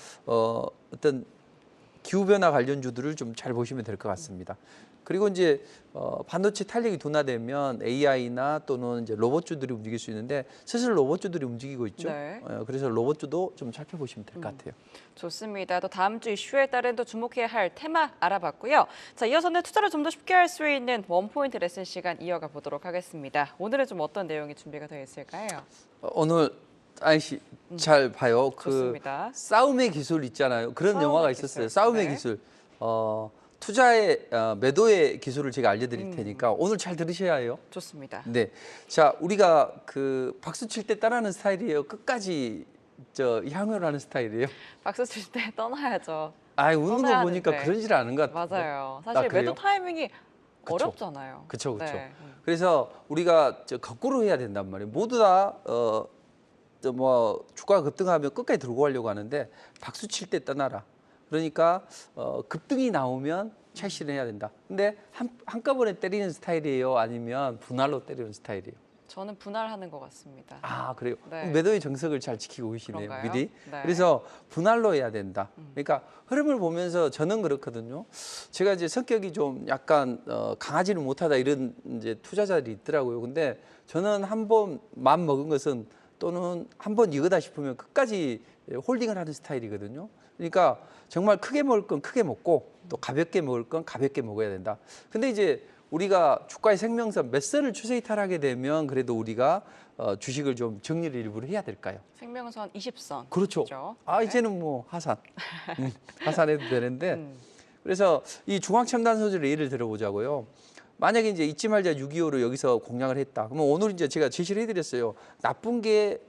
어떤 기후 변화 관련주들을 좀 잘 보시면 될 것 같습니다. 그리고 이제 반도체 탄력이 둔화되면 AI나 또는 이제 로봇주들이 움직일 수 있는데 스스로 로봇주들이 움직이고 있죠. 네. 그래서 로봇주도 좀 살펴보시면 될 것 같아요. 좋습니다. 또 다음 주 이슈에 따른 또 주목해야 할 테마 알아봤고요. 자, 이어서는 투자를 좀 더 쉽게 할 수 있는 원포인트 레슨 시간 이어가 보도록 하겠습니다. 오늘은 좀 어떤 내용이 준비가 되어 있을까요? 오늘 아이씨 잘 봐요. 그 좋습니다. 싸움의 기술 있잖아요. 그런 싸움의 영화가 기술. 있었어요. 싸움의 네. 기술. 투자의 매도의 기술을 제가 알려드릴 테니까 오늘 잘 들으셔야 해요. 좋습니다. 네, 자 우리가 그 박수 칠 때 따라하는 스타일이에요. 끝까지 향유를 하는 스타일이에요. 박수 칠 때 떠나야죠. 아, 우는 거 보니까 하는데. 그러질 않은 것 같아요. 맞아요. 사실 그래요? 매도 타이밍이 그쵸. 어렵잖아요. 그렇죠, 그렇죠. 네. 그래서 우리가 거꾸로 해야 된단 말이에요. 모두 다 뭐 주가가 급등하면 끝까지 들고 가려고 하는데 박수 칠 때 떠나라. 그러니까 급등이 나오면 차익 실현해야 된다. 근데 한꺼번에 때리는 스타일이에요? 아니면 분할로 때리는 스타일이에요? 저는 분할하는 것 같습니다. 아, 그래요? 네. 매도의 정석을 잘 지키고 계시네요, 그런가요? 미리. 네. 그래서 분할로 해야 된다. 그러니까 흐름을 보면서 저는 그렇거든요. 제가 이제 성격이 좀 약간 강하지는 못하다 이런 이제 투자자들이 있더라고요. 근데 저는 한 번 마음 먹은 것은 또는 한 번 이거다 싶으면 끝까지 홀딩을 하는 스타일이거든요. 그러니까 정말 크게 먹을 건 크게 먹고 또 가볍게 먹을 건 가볍게 먹어야 된다. 근데 이제 우리가 주가의 생명선 몇 선을 추세 이탈하게 되면 그래도 우리가 주식을 좀 정리를 일부러 해야 될까요? 생명선 20선. 그렇죠. 그렇죠? 아, 네. 이제는 뭐 하산. 하산해도 되는데 그래서 이 중앙첨단 소재를 예를 들어보자고요. 만약에 이제 잊지 말자 6.25로 여기서 공략을 했다. 그러면 오늘 이제 제가 제시를 해드렸어요. 나쁜 게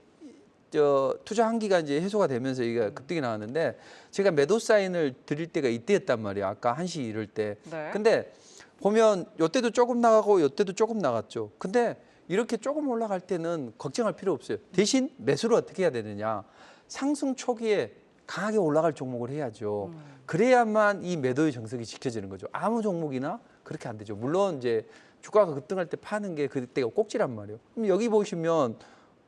투자 한기가 이제 해소가 되면서 이게 급등이 나왔는데 제가 매도 사인을 드릴 때가 이때였단 말이에요. 아까 1시 이럴 때. 네. 근데 보면 이때도 조금 나가고 이때도 조금 나갔죠. 근데 이렇게 조금 올라갈 때는 걱정할 필요 없어요. 대신 매수를 어떻게 해야 되느냐. 상승 초기에 강하게 올라갈 종목을 해야죠. 그래야만 이 매도의 정석이 지켜지는 거죠. 아무 종목이나 그렇게 안 되죠. 물론 이제 주가가 급등할 때 파는 게 그때가 꼭지란 말이에요. 그럼 여기 보시면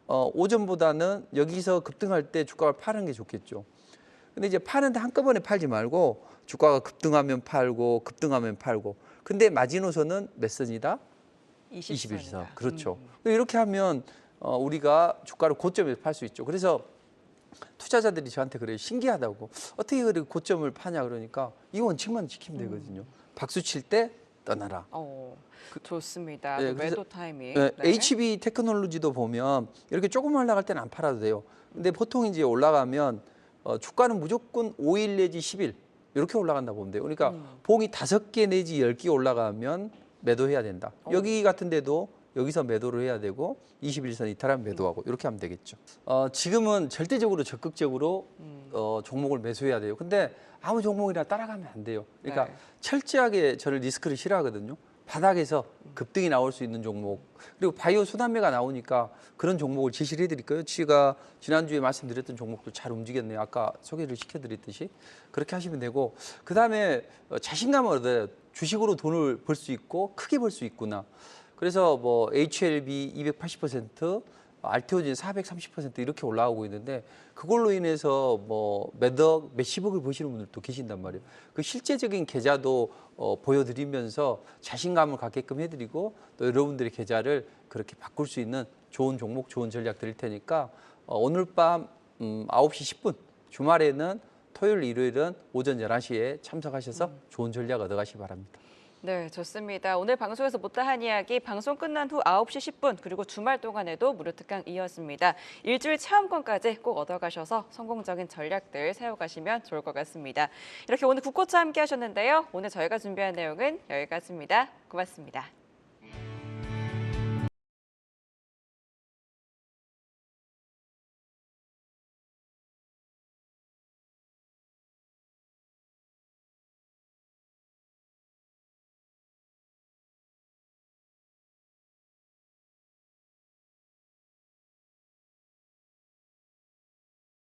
오전보다는 여기서 급등할 때 주가를 파는 게 좋겠죠. 근데 이제 파는데 한꺼번에 팔지 말고 주가가 급등하면 팔고 급등하면 팔고. 근데 마지노선은 몇 선이다? 21선. 그렇죠. 이렇게 하면 우리가 주가를 고점에서 팔 수 있죠. 그래서 투자자들이 저한테 그래요. 신기하다고. 어떻게 그렇게 고점을 파냐 그러니까 이 원칙만 지키면 되거든요. 박수 칠 때 떠나라. 좋습니다. 네, 매도 타이밍. 네, 네. HB 테크놀로지도 보면 이렇게 조금 올라갈 때는 안 팔아도 돼요. 근데 보통 이제 올라가면 주가는 무조건 5일 내지 10일 이렇게 올라간다 보면 돼요. 그러니까 봉이 5개 내지 10개 올라가면 매도해야 된다. 여기 같은 데도 여기서 매도를 해야 되고 21선 이탈하면 매도하고 이렇게 하면 되겠죠. 지금은 절대적으로 적극적으로 종목을 매수해야 돼요. 근데 아무 종목이나 따라가면 안 돼요. 그러니까 네. 철저하게 저를 리스크를 싫어하거든요. 바닥에서 급등이 나올 수 있는 종목, 그리고 바이오 수단매가 나오니까 그런 종목을 지시를 해드릴까요? 제가 지난주에 말씀드렸던 종목도 잘 움직였네요. 아까 소개를 시켜드렸듯이 그렇게 하시면 되고, 그다음에 자신감을 얻어요. 주식으로 돈을 벌 수 있고 크게 벌 수 있구나. 그래서 뭐 HLB 280%, 알테오진 430% 이렇게 올라오고 있는데, 그걸로 인해서 뭐 몇억, 몇십억을 버시는 분들도 계신단 말이에요. 그 실제적인 계좌도 보여드리면서 자신감을 갖게끔 해드리고, 또 여러분들의 계좌를 그렇게 바꿀 수 있는 좋은 종목, 좋은 전략 드릴 테니까 오늘 밤 9시 10분, 주말에는 토요일, 일요일은 오전 11시에 참석하셔서 좋은 전략 얻어가시기 바랍니다. 네, 좋습니다. 오늘 방송에서 못다한 이야기 방송 끝난 후 9시 10분 그리고 주말 동안에도 무료 특강 이었습니다. 일주일 체험권까지 꼭 얻어가셔서 성공적인 전략들 세워가시면 좋을 것 같습니다. 이렇게 오늘 국고차 함께 하셨는데요. 오늘 저희가 준비한 내용은 여기까지입니다. 고맙습니다.